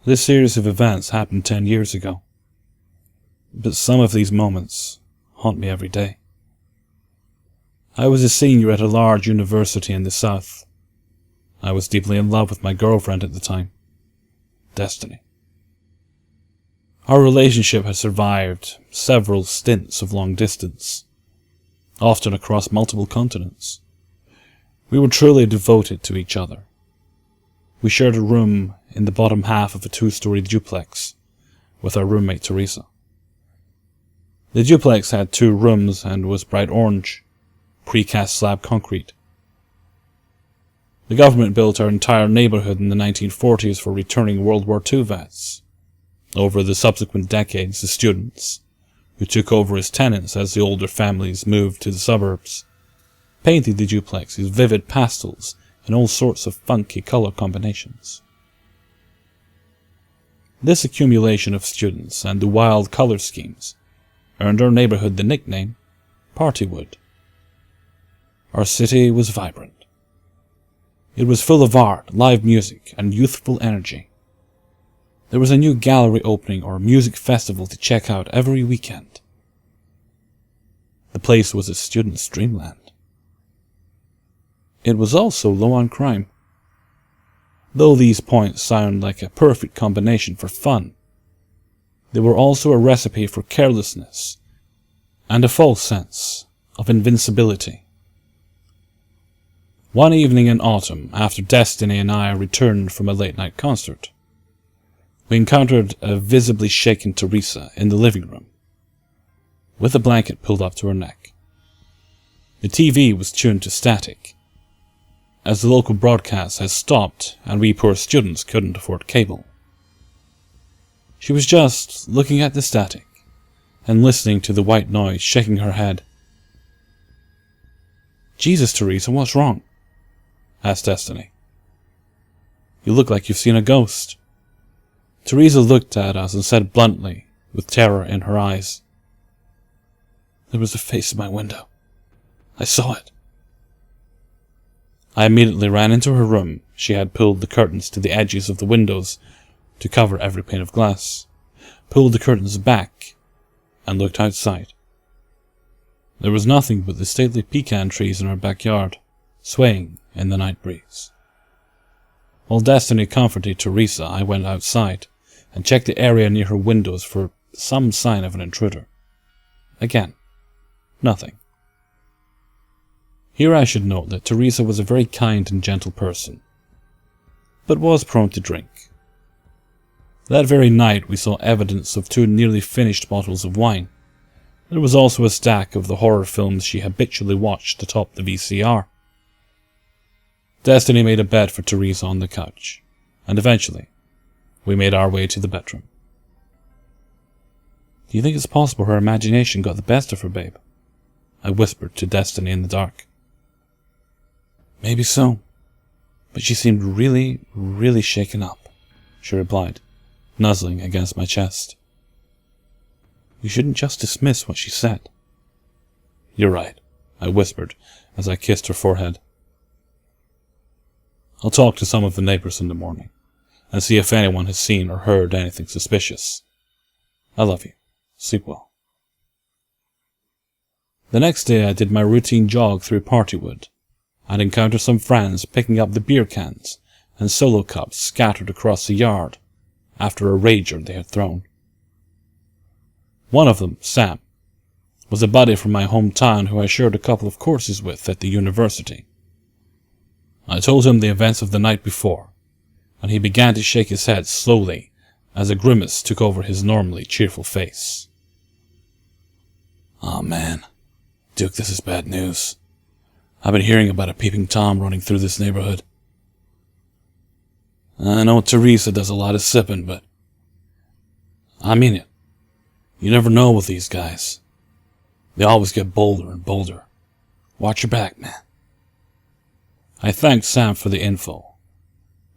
This series of events happened 10 years ago, but some of these moments haunt me every day. I was a senior at a large university in the south. I was deeply in love with my girlfriend at the time, Destiny. Our relationship had survived several stints of long distance, often across multiple continents. We were truly devoted to each other. We shared a room in the bottom half of a 2-story duplex with our roommate Teresa. The duplex had 2 rooms and was bright orange, precast slab concrete. The government built our entire neighborhood in the 1940s for returning World War II vets. Over the subsequent decades, the students, who took over as tenants as the older families moved to the suburbs, painted the duplexes vivid pastels in all sorts of funky color combinations. This accumulation of students and the wild color schemes earned our neighborhood the nickname Partywood. Our city was vibrant. It was full of art, live music, and youthful energy. There was a new gallery opening or music festival to check out every weekend. The place was a student's dreamland. It was also low on crime. Though these points sound like a perfect combination for fun, they were also a recipe for carelessness and a false sense of invincibility. One evening in autumn, after Destiny and I returned from a late-night concert, we encountered a visibly shaken Teresa in the living room, with a blanket pulled up to her neck. The TV was tuned to static, as the local broadcast had stopped and we poor students couldn't afford cable. She was just looking at the static and listening to the white noise, shaking her head. "Jesus, Teresa, what's wrong?" asked Destiny. "You look like you've seen a ghost." Teresa looked at us and said bluntly, with terror in her eyes, "There was a face in my window. I saw it." I immediately ran into her room. She had pulled the curtains to the edges of the windows to cover every pane of glass, pulled the curtains back, and looked outside. There was nothing but the stately pecan trees in our backyard, swaying in the night breeze. While Destiny comforted Teresa, I went outside and checked the area near her windows for some sign of an intruder. Again, nothing. Here I should note that Teresa was a very kind and gentle person, but was prone to drink. That very night we saw evidence of 2 nearly finished bottles of wine. There was also a stack of the horror films she habitually watched atop the VCR. Destiny made a bed for Teresa on the couch, and eventually we made our way to the bedroom. "Do you think it's possible her imagination got the best of her, babe?" I whispered to Destiny in the dark. "Maybe so, but she seemed really, really shaken up," she replied, nuzzling against my chest. "We shouldn't just dismiss what she said." "You're right," I whispered as I kissed her forehead. "I'll talk to some of the neighbors in the morning and see if anyone has seen or heard anything suspicious. I love you. Sleep well." The next day I did my routine jog through Partywood and encountered some friends picking up the beer cans and solo cups scattered across the yard after a rager they had thrown. One of them, Sam, was a buddy from my hometown who I shared a couple of courses with at the university. I told him the events of the night before, and he began to shake his head slowly as a grimace took over his normally cheerful face. "Oh man, Duke, this is bad news. I've been hearing about a peeping Tom running through this neighborhood. I know Teresa does a lot of sipping, but I mean it. You never know with these guys. They always get bolder and bolder. Watch your back, man." I thanked Sam for the info,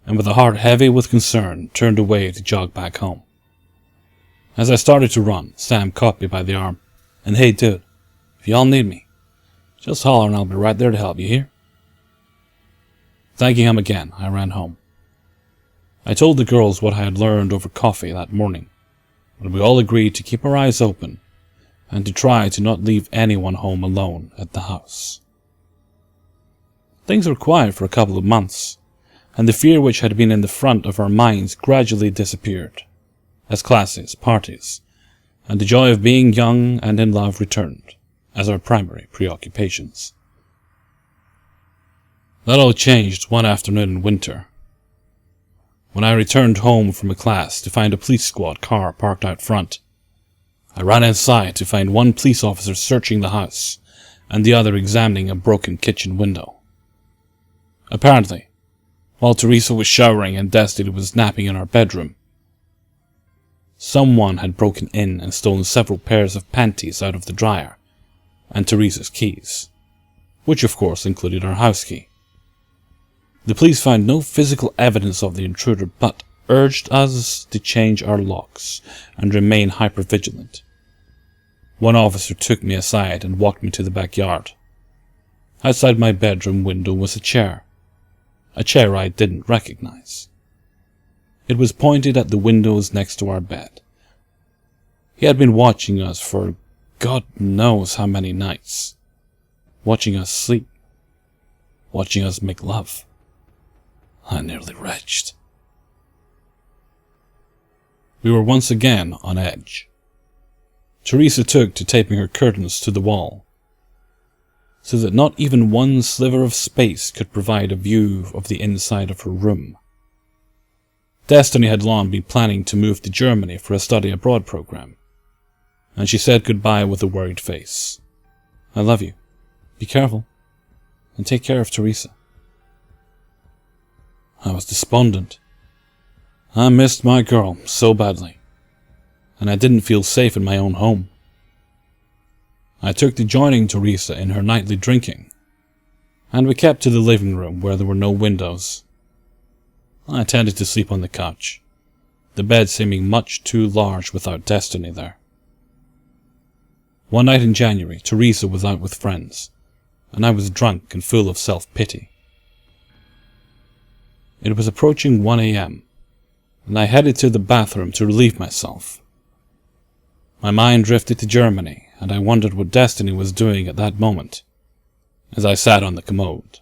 and with a heart heavy with concern, turned away to jog back home. As I started to run, Sam caught me by the arm. "And hey, dude, if y'all need me, just holler and I'll be right there to help, you hear?" Thanking him again, I ran home. I told the girls what I had learned over coffee that morning, and we all agreed to keep our eyes open and to try to not leave anyone home alone at the house. Things were quiet for a couple of months, and the fear which had been in the front of our minds gradually disappeared, as classes, parties, and the joy of being young and in love returned as our primary preoccupations. That all changed one afternoon in winter, when I returned home from a class to find a police squad car parked out front. I ran inside to find one police officer searching the house and the other examining a broken kitchen window. Apparently, while Teresa was showering and Destiny was napping in our bedroom, someone had broken in and stolen several pairs of panties out of the dryer and Teresa's keys, which of course included our house key. The police found no physical evidence of the intruder, but urged us to change our locks and remain hypervigilant. One officer took me aside and walked me to the backyard. Outside my bedroom window was a chair I didn't recognize. It was pointed at the windows next to our bed. He had been watching us for God knows how many nights, watching us sleep, watching us make love. I nearly retched. We were once again on edge. Teresa took to taping her curtains to the wall, so that not even one sliver of space could provide a view of the inside of her room. Destiny had long been planning to move to Germany for a study abroad program, and she said goodbye with a worried face. I love you. Be careful, and take care of Teresa. I was despondent. I missed my girl so badly, and I didn't feel safe in my own home. I took to joining Teresa in her nightly drinking, and we kept to the living room where there were no windows. I tended to sleep on the couch, the bed seeming much too large without Destiny there. One night in January, Teresa was out with friends, and I was drunk and full of self-pity. It was approaching 1 a.m., and I headed to the bathroom to relieve myself. My mind drifted to Germany, and I wondered what Destiny was doing at that moment, as I sat on the commode.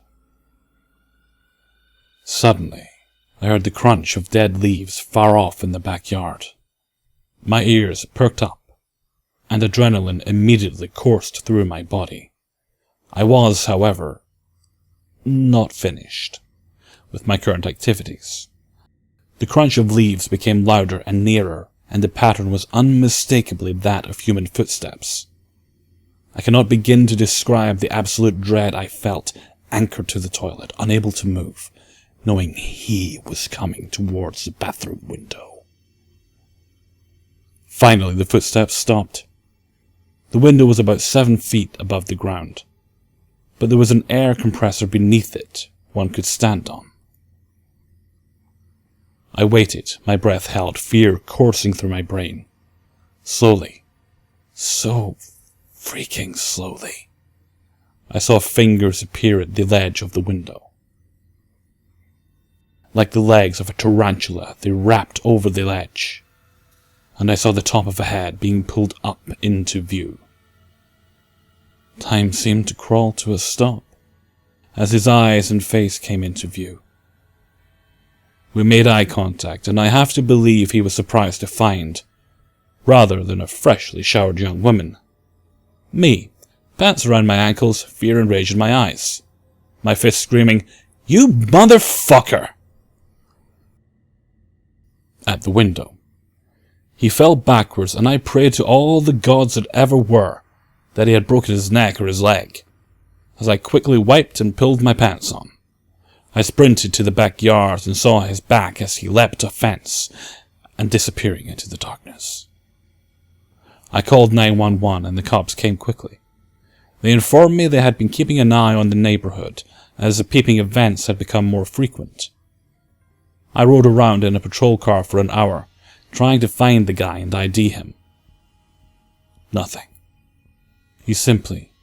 Suddenly, I heard the crunch of dead leaves far off in the backyard. My ears perked up, and adrenaline immediately coursed through my body. I was, however, not finished with my current activities. The crunch of leaves became louder and nearer, and the pattern was unmistakably that of human footsteps. I cannot begin to describe the absolute dread I felt, anchored to the toilet, unable to move, knowing he was coming towards the bathroom window. Finally, the footsteps stopped. The window was about 7 feet above the ground, but there was an air compressor beneath it one could stand on. I waited, my breath held, fear coursing through my brain. Slowly, so freaking slowly, I saw fingers appear at the ledge of the window. Like the legs of a tarantula, they wrapped over the ledge, and I saw the top of a head being pulled up into view. Time seemed to crawl to a stop as his eyes and face came into view. We made eye contact, and I have to believe he was surprised to find, rather than a freshly showered young woman, me, pants around my ankles, fear and rage in my eyes, my fist screaming, "You motherfucker!" at the window. He fell backwards, and I prayed to all the gods that ever were that he had broken his neck or his leg, as I quickly wiped and pulled my pants on. I sprinted to the backyard and saw his back as he leapt a fence and disappearing into the darkness. I called 911 and the cops came quickly. They informed me they had been keeping an eye on the neighborhood as the peeping events had become more frequent. I rode around in a patrol car for an hour, trying to find the guy and ID him. Nothing. He simply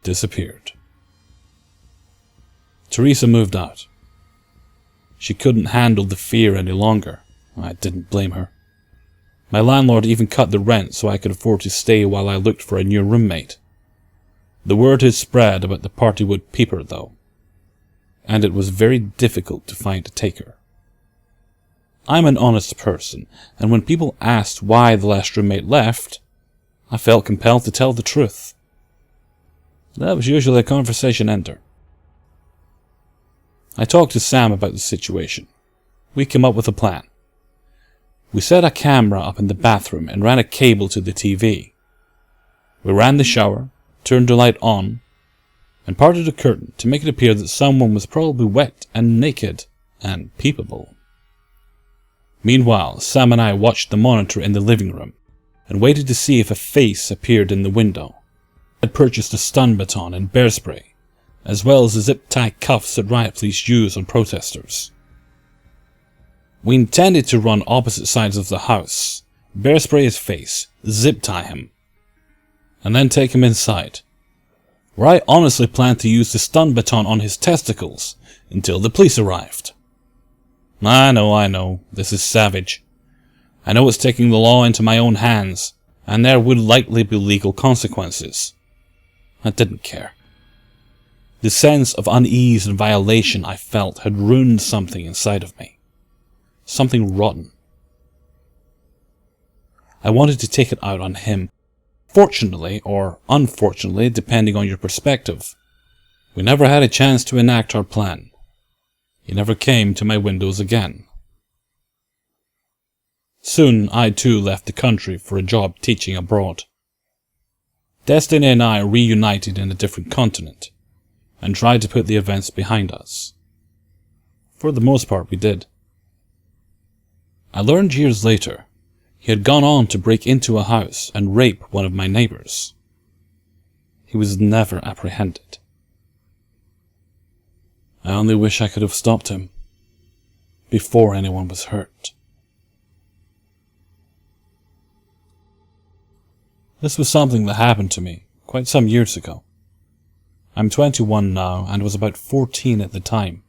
disappeared. Teresa moved out. She couldn't handle the fear any longer. I didn't blame her. My landlord even cut the rent so I could afford to stay while I looked for a new roommate. The word had spread about the Partywood peeper, though, and it was very difficult to find a taker. I'm an honest person, and when people asked why the last roommate left, I felt compelled to tell the truth. That was usually a conversation ender. I talked to Sam about the situation. We came up with a plan. We set a camera up in the bathroom and ran a cable to the TV. We ran the shower, turned the light on, and parted the curtain to make it appear that someone was probably wet and naked and peepable. Meanwhile, Sam and I watched the monitor in the living room and waited to see if a face appeared in the window. I had purchased a stun baton and bear spray, as well as the zip-tie cuffs that riot police use on protesters. We intended to run opposite sides of the house, bear spray his face, zip-tie him, and then take him inside, where I honestly planned to use the stun baton on his testicles until the police arrived. I know, this is savage. I know it's taking the law into my own hands, and there would likely be legal consequences. I didn't care. The sense of unease and violation I felt had ruined something inside of me. Something rotten. I wanted to take it out on him. Fortunately, or unfortunately, depending on your perspective, we never had a chance to enact our plan. He never came to my windows again. Soon I too left the country for a job teaching abroad. Destiny and I reunited in a different continent, and tried to put the events behind us. For the most part we did. I learned years later he had gone on to break into a house and rape one of my neighbours. He was never apprehended. I only wish I could have stopped him before anyone was hurt. This was something that happened to me quite some years ago. I'm 21 now and was about 14 at the time.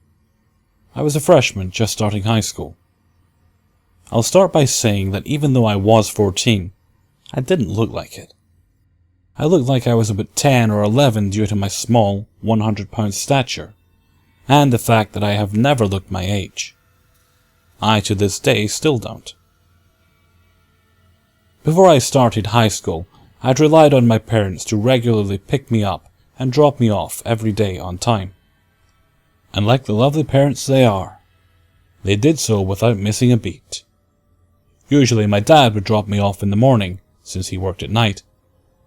I was a freshman just starting high school. I'll start by saying that even though I was 14, I didn't look like it. I looked like I was about 10 or 11 due to my small, 100-pound stature, and the fact that I have never looked my age. I to this day still don't. Before I started high school, I'd relied on my parents to regularly pick me up and drop me off every day on time. And like the lovely parents they are, they did so without missing a beat. Usually my dad would drop me off in the morning, since he worked at night,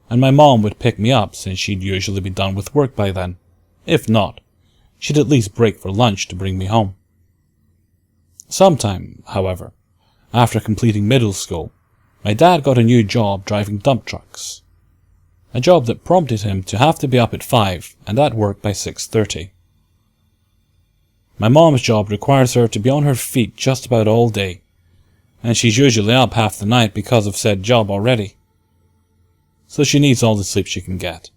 and my mom would pick me up since she'd usually be done with work by then. If not, she'd at least break for lunch to bring me home. Sometime, however, after completing middle school, my dad got a new job driving dump trucks. A job that prompted him to have to be up at 5 and at work by 6:30. My mom's job requires her to be on her feet just about all day, and she's usually up half the night because of said job already. So she needs all the sleep she can get.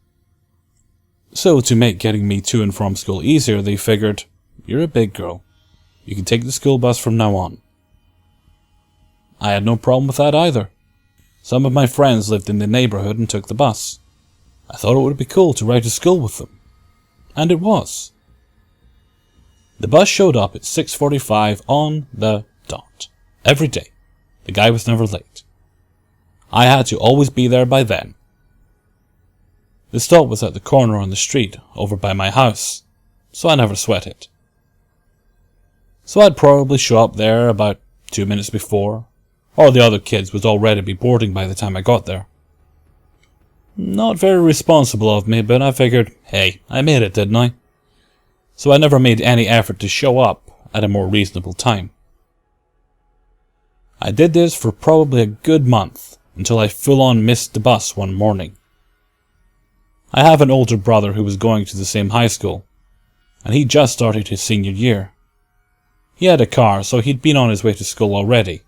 So to make getting me to and from school easier, they figured, you're a big girl. You can take the school bus from now on. I had no problem with that either. Some of my friends lived in the neighbourhood and took the bus. I thought it would be cool to ride to school with them. And it was. The bus showed up at 6:45 on the dot. Every day. The guy was never late. I had to always be there by then. The stop was at the corner on the street, over by my house, so I never sweat it. So I'd probably show up there about 2 minutes before, or the other kids would already be boarding by the time I got there. Not very responsible of me, but I figured, hey, I made it, didn't I? So I never made any effort to show up at a more reasonable time. I did this for probably a good month, until I full-on missed the bus one morning. I have an older brother who was going to the same high school, and he just started his senior year. He had a car, so he'd been on his way to school already.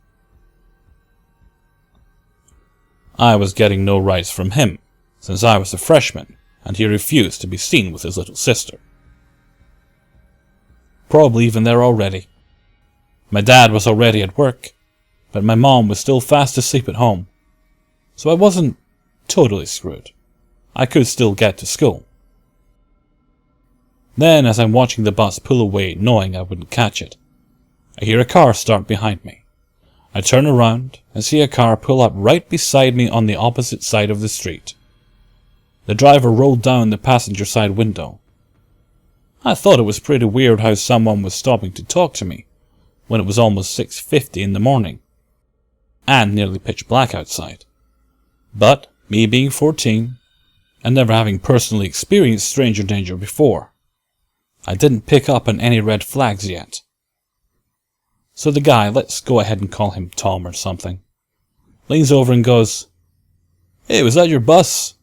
I was getting no rides from him, since I was a freshman, and he refused to be seen with his little sister. Probably even there already. My dad was already at work, but my mom was still fast asleep at home, so I wasn't totally screwed. I could still get to school. Then, as I'm watching the bus pull away, knowing I wouldn't catch it, I hear a car start behind me. I turn around and see a car pull up right beside me on the opposite side of the street. The driver rolled down the passenger side window. I thought it was pretty weird how someone was stopping to talk to me when it was almost 6:50 in the morning and nearly pitch black outside. But, me being 14 and never having personally experienced stranger danger before, I didn't pick up on any red flags yet. So the guy, let's go ahead and call him Tom or something, leans over and goes, "Hey, was that your bus?"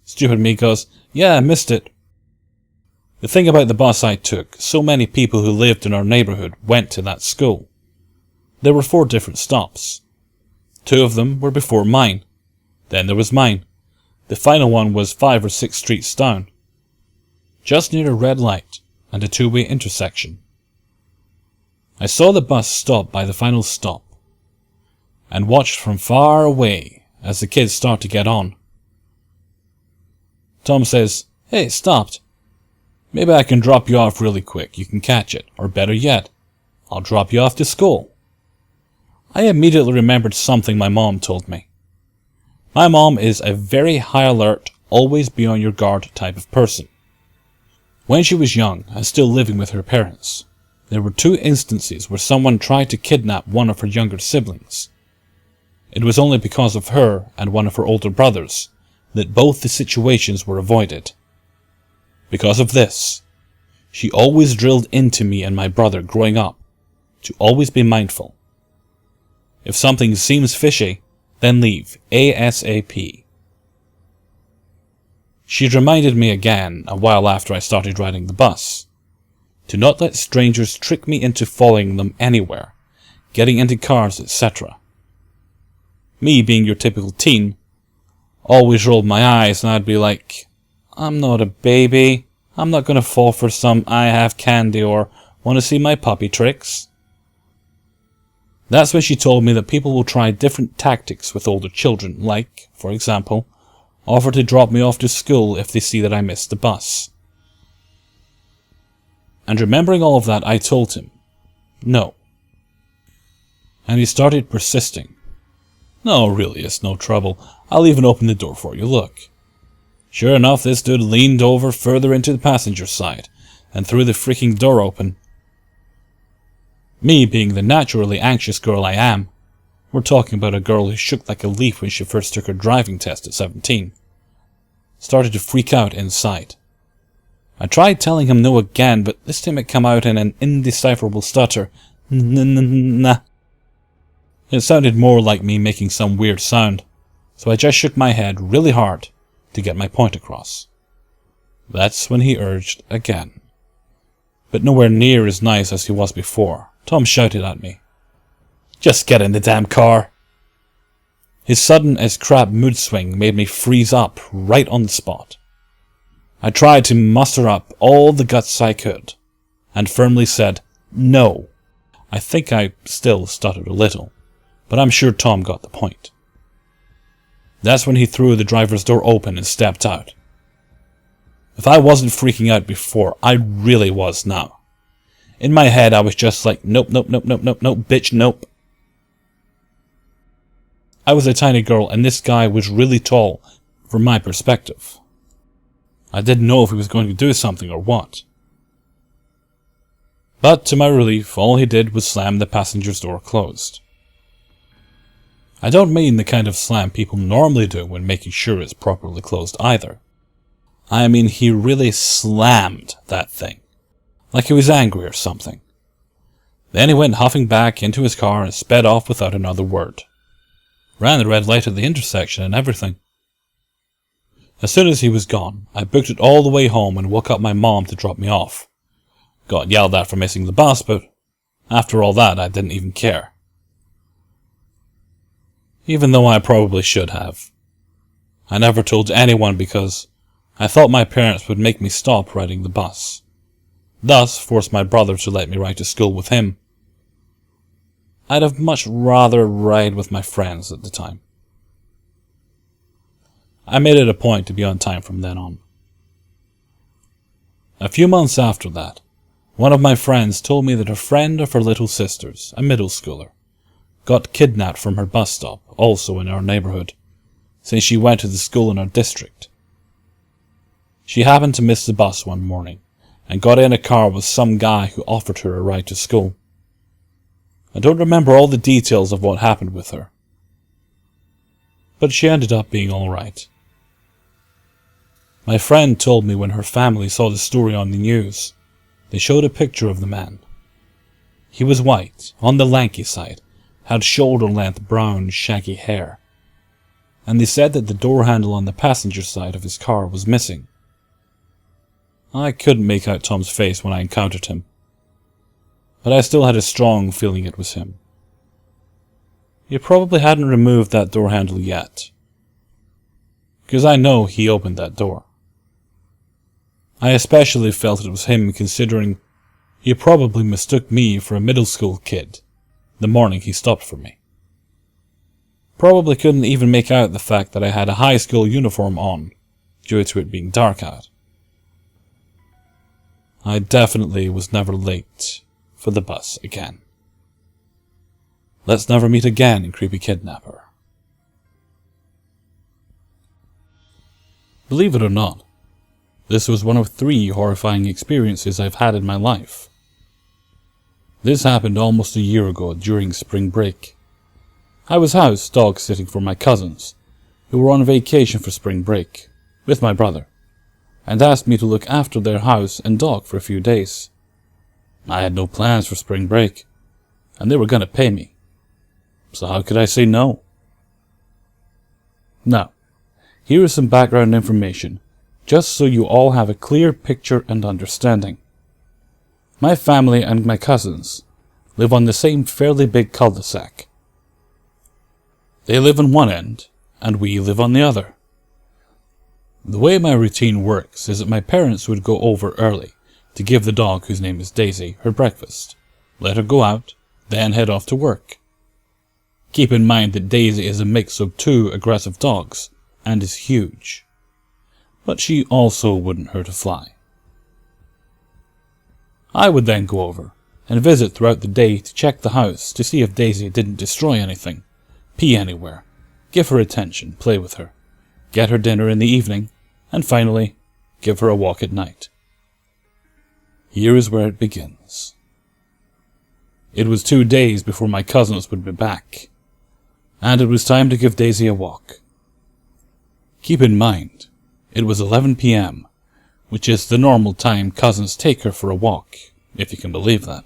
Stupid me goes, "Yeah, I missed it." The thing about the bus I took, so many people who lived in our neighbourhood went to that school. There were 4 different stops. 2 of them were before mine. Then there was mine. The final one was 5 or 6 streets down, just near a red light and a 2-way intersection. I saw the bus stop by the final stop and watched from far away as the kids start to get on. Tom says, "Hey, it stopped. Maybe I can drop you off really quick. You can catch it. Or better yet, I'll drop you off to school." I immediately remembered something my mom told me. My mom is a very high alert, always be on your guard type of person. When she was young and still living with her parents, there were 2 instances where someone tried to kidnap one of her younger siblings. It was only because of her and one of her older brothers that both the situations were avoided. Because of this, she always drilled into me and my brother growing up to always be mindful. If something seems fishy, then leave ASAP. She reminded me again a while after I started riding the bus to not let strangers trick me into following them anywhere, getting into cars, etc. Me, being your typical teen, always rolled my eyes and I'd be like, "I'm not a baby. I'm not going to fall for some I have candy or want to see my puppy tricks." That's when she told me that people will try different tactics with older children, like, for example, offer to drop me off to school if they see that I missed the bus. And remembering all of that, I told him, no. And he started persisting. "No, really, it's no trouble. I'll even open the door for you, look." Sure enough, this dude leaned over further into the passenger side and threw the freaking door open. Me, being the naturally anxious girl I am, we're talking about a girl who shook like a leaf when she first took her driving test at 17, started to freak out inside. I tried telling him no again, but this time it came out in an indecipherable stutter. Nah. It sounded more like me making some weird sound, so I just shook my head really hard to get my point across. That's when he urged again, but nowhere near as nice as he was before. Tom shouted at me, "Just get in the damn car." His sudden as crap mood swing made me freeze up right on the spot. I tried to muster up all the guts I could, and firmly said, "No." I think I still stuttered a little, but I'm sure Tom got the point. That's when he threw the driver's door open and stepped out. If I wasn't freaking out before, I really was now. In my head, I was just like, nope, nope, nope, nope, nope, nope, bitch, nope. I was a tiny girl, and this guy was really tall, from my perspective. I didn't know if he was going to do something or what. But to my relief, all he did was slam the passenger's door closed. I don't mean the kind of slam people normally do when making sure it's properly closed either. I mean he really slammed that thing, like he was angry or something. Then he went huffing back into his car and sped off without another word. Ran the red light at the intersection and everything. As soon as he was gone, I booked it all the way home and woke up my mom to drop me off. Got yelled at for missing the bus, but after all that, I didn't even care. Even though I probably should have. I never told anyone because I thought my parents would make me stop riding the bus. Thus, forced my brother to let me ride to school with him. I'd have much rather ride with my friends at the time. I made it a point to be on time from then on. A few months after that, one of my friends told me that a friend of her little sister's, a middle schooler, got kidnapped from her bus stop, also in our neighbourhood, since she went to the school in our district. She happened to miss the bus one morning, and got in a car with some guy who offered her a ride to school. I don't remember all the details of what happened with her, but she ended up being alright. My friend told me when her family saw the story on the news, they showed a picture of the man. He was white, on the lanky side, had shoulder-length brown, shaggy hair, and they said that the door handle on the passenger side of his car was missing. I couldn't make out Tom's face when I encountered him, but I still had a strong feeling it was him. He probably hadn't removed that door handle yet, because I know he opened that door. I especially felt it was him, considering he probably mistook me for a middle school kid the morning he stopped for me. Probably couldn't even make out the fact that I had a high school uniform on, due to it being dark out. I definitely was never late for the bus again. Let's never meet again, creepy kidnapper. Believe it or not, this was one of 3 horrifying experiences I've had in my life. This happened almost a year ago during spring break. I was house dog sitting for my cousins, who were on vacation for spring break, with my brother, and asked me to look after their house and dog for a few days. I had no plans for spring break, and they were going to pay me, so how could I say no? Now, here is some background information, just so you all have a clear picture and understanding. My family and my cousins live on the same fairly big cul-de-sac. They live on one end, and we live on the other. The way my routine works is that my parents would go over early to give the dog, whose name is Daisy, her breakfast, let her go out, then head off to work. Keep in mind that Daisy is a mix of 2 aggressive dogs and is huge, but she also wouldn't hurt a fly. I would then go over and visit throughout the day to check the house to see if Daisy didn't destroy anything, pee anywhere, give her attention, play with her, get her dinner in the evening, and finally, give her a walk at night. Here is where it begins. It was 2 days before my cousins would be back, and it was time to give Daisy a walk. Keep in mind, it was 11 p.m., which is the normal time cousins take her for a walk, if you can believe that.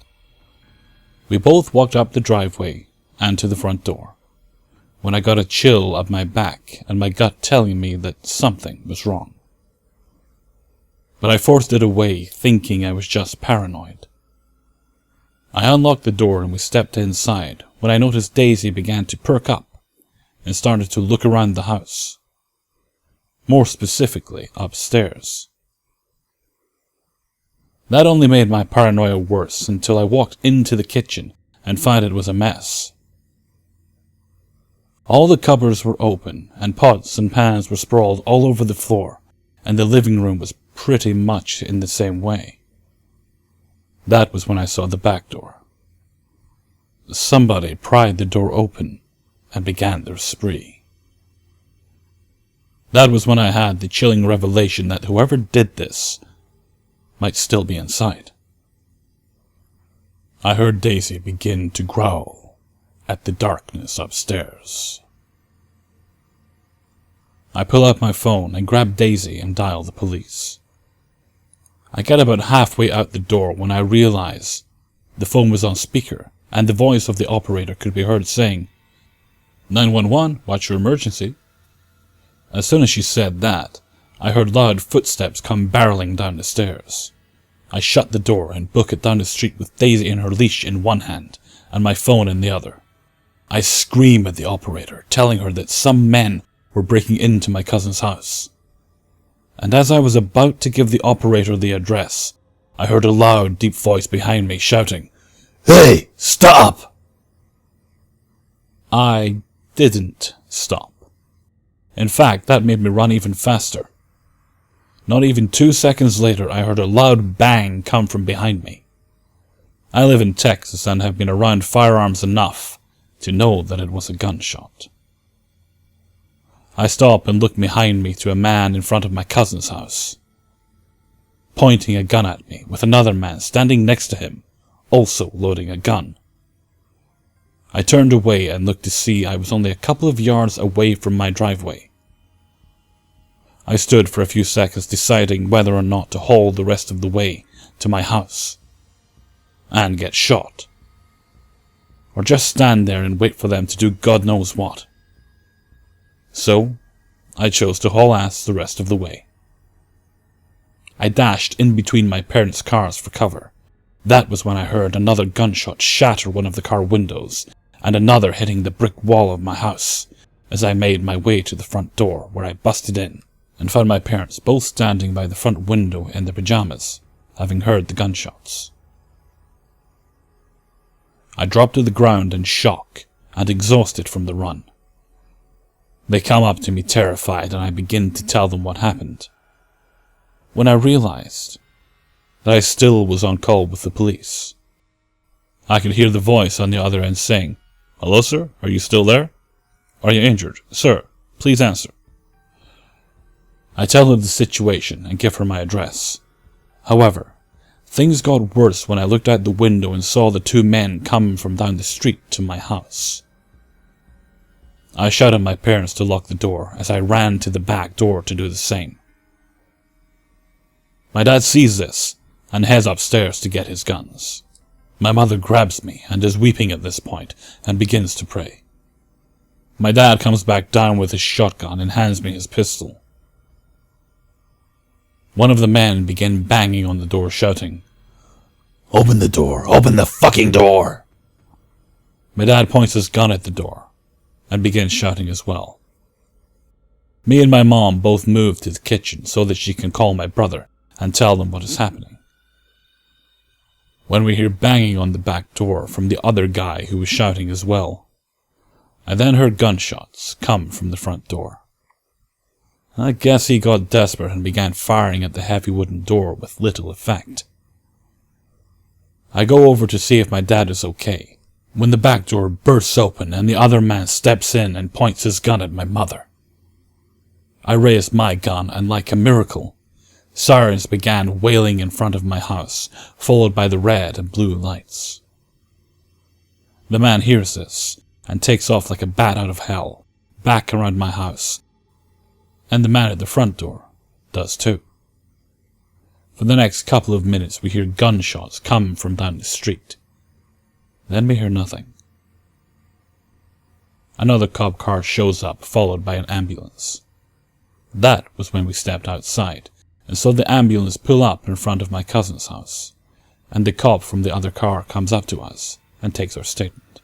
We both walked up the driveway and to the front door, when I got a chill up my back and my gut telling me that something was wrong. But I forced it away, thinking I was just paranoid. I unlocked the door and we stepped inside when I noticed Daisy began to perk up and started to look around the house. More specifically, upstairs. That only made my paranoia worse until I walked into the kitchen and found it was a mess. All the cupboards were open, and pots and pans were sprawled all over the floor, and the living room was pretty much in the same way. That was when I saw the back door. Somebody pried the door open and began their spree. That was when I had the chilling revelation that whoever did this might still be inside. I heard Daisy begin to growl at the darkness upstairs. I pull out my phone and grab Daisy and dial the police. I get about halfway out the door when I realize the phone was on speaker and the voice of the operator could be heard saying, "911, what's your emergency?" As soon as she said that, I heard loud footsteps come barreling down the stairs. I shut the door and book it down the street with Daisy in her leash in one hand and my phone in the other. I scream at the operator, telling her that some men were breaking into my cousin's house. And as I was about to give the operator the address, I heard a loud, deep voice behind me shouting, "Hey, stop!" I didn't stop. In fact, that made me run even faster. Not even 2 seconds later, I heard a loud bang come from behind me. I live in Texas and have been around firearms enough to know that it was a gunshot. I stopped and looked behind me to a man in front of my cousin's house, pointing a gun at me, with another man standing next to him, also loading a gun. I turned away and looked to see I was only a couple of yards away from my driveway. I stood for a few seconds deciding whether or not to haul the rest of the way to my house and get shot, or just stand there and wait for them to do God knows what. So, I chose to haul ass the rest of the way. I dashed in between my parents' cars for cover. That was when I heard another gunshot shatter one of the car windows, and another hitting the brick wall of my house, as I made my way to the front door, where I busted in and found my parents both standing by the front window in their pajamas, having heard the gunshots. I dropped to the ground in shock and exhausted from the run. They come up to me terrified, and I begin to tell them what happened, when I realized that I still was on call with the police. I could hear the voice on the other end saying, "Hello, sir? Are you still there? Are you injured? Sir, please answer." I tell her the situation and give her my address. However, things got worse when I looked out the window and saw the two men coming from down the street to my house. I shouted at my parents to lock the door as I ran to the back door to do the same. My dad sees this and heads upstairs to get his guns. My mother grabs me and is weeping at this point and begins to pray. My dad comes back down with his shotgun and hands me his pistol. One of the men began banging on the door, shouting, "Open the door! Open the fucking door!" My dad points his gun at the door and begins shouting as well. Me and my mom both move to the kitchen so that she can call my brother and tell them what is happening. When we hear banging on the back door from the other guy who was shouting as well, I then heard gunshots come from the front door. I guess he got desperate and began firing at the heavy wooden door with little effect. I go over to see if my dad is okay, when the back door bursts open and the other man steps in and points his gun at my mother. I raised my gun and, like a miracle, sirens began wailing in front of my house, followed by the red and blue lights. The man hears this and takes off like a bat out of hell, back around my house, and the man at the front door does too. For the next couple of minutes we hear gunshots come from down the street. Then we hear nothing. Another cop car shows up, followed by an ambulance. That was when we stepped outside and saw the ambulance pull up in front of my cousin's house, and the cop from the other car comes up to us and takes our statement.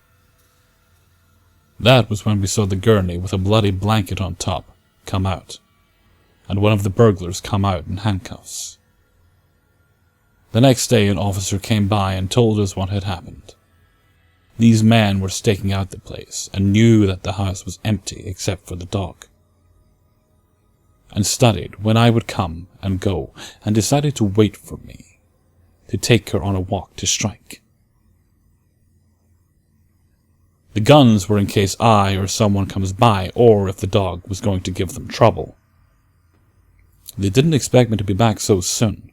That was when we saw the gurney with a bloody blanket on top come out, and one of the burglars come out in handcuffs. The next day an officer came by and told us what had happened. These men were staking out the place and knew that the house was empty except for the dog, and studied when I would come and go, and decided to wait for me, to take her on a walk to strike. The guns were in case I or someone comes by, or if the dog was going to give them trouble. They didn't expect me to be back so soon,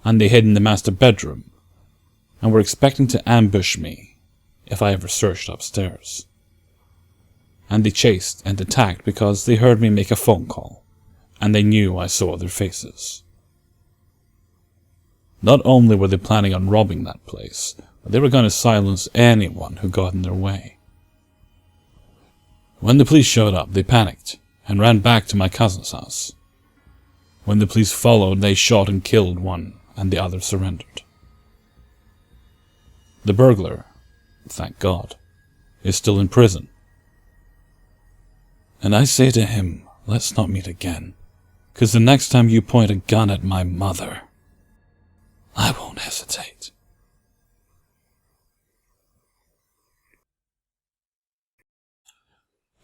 and they hid in the master bedroom, and were expecting to ambush me if I ever searched upstairs. And they chased and attacked because they heard me make a phone call, and they knew I saw their faces. Not only were they planning on robbing that place, but they were going to silence anyone who got in their way. When the police showed up, they panicked and ran back to my cousin's house. When the police followed, they shot and killed one, and the other surrendered. The burglar, thank God, is still in prison. And I say to him, let's not meet again, 'cause the next time you point a gun at my mother, I won't hesitate.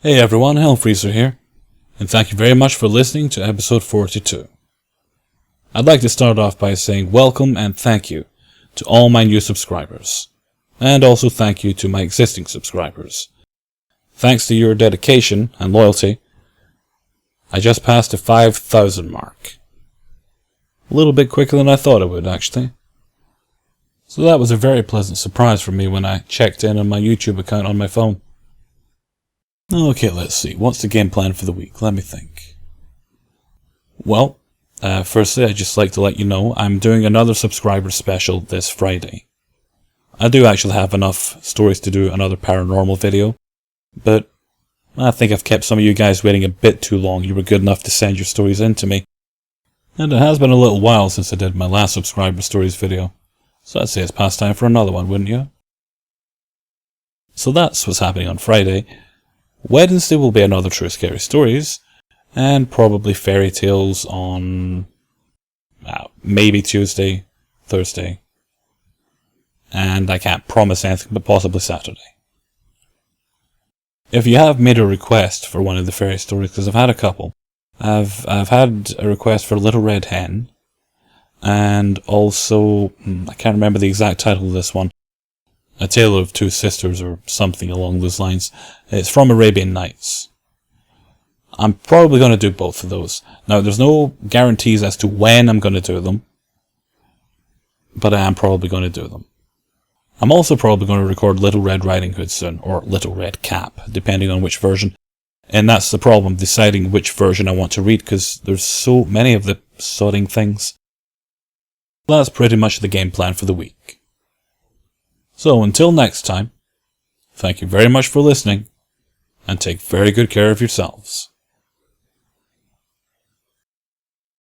Hey everyone, Hellfreezer here, and thank you very much for listening to episode 42. I'd like to start off by saying welcome and thank you to all my new subscribers, and also thank you to my existing subscribers. Thanks to your dedication and loyalty, I just passed the 5,000 mark. A little bit quicker than I thought it would, actually. So that was a very pleasant surprise for me when I checked in on my YouTube account on my phone. Okay, let's see. What's the game plan for the week? Let me think. Well, firstly, I'd just like to let you know I'm doing another subscriber special this Friday. I do actually have enough stories to do another paranormal video, but I think I've kept some of you guys waiting a bit too long. You were good enough to send your stories in to me. And it has been a little while since I did my last subscriber stories video, so I'd say it's past time for another one, wouldn't you? So that's what's happening on Friday. Wednesday will be another True Scary Stories, and probably fairy tales on maybe Tuesday, Thursday, and I can't promise anything, but possibly Saturday. If you have made a request for one of the fairy stories, because I've had a couple, I've had a request for Little Red Hen, and also, I can't remember the exact title of this one, A Tale of Two Sisters or something along those lines. It's from Arabian Nights. I'm probably going to do both of those. Now, there's no guarantees as to when I'm going to do them, but I am probably going to do them. I'm also probably going to record Little Red Riding Hood soon, or Little Red Cap, depending on which version. And that's the problem, deciding which version I want to read, because there's so many of the sodding things. That's pretty much the game plan for the week. So until next time, thank you very much for listening, and take very good care of yourselves.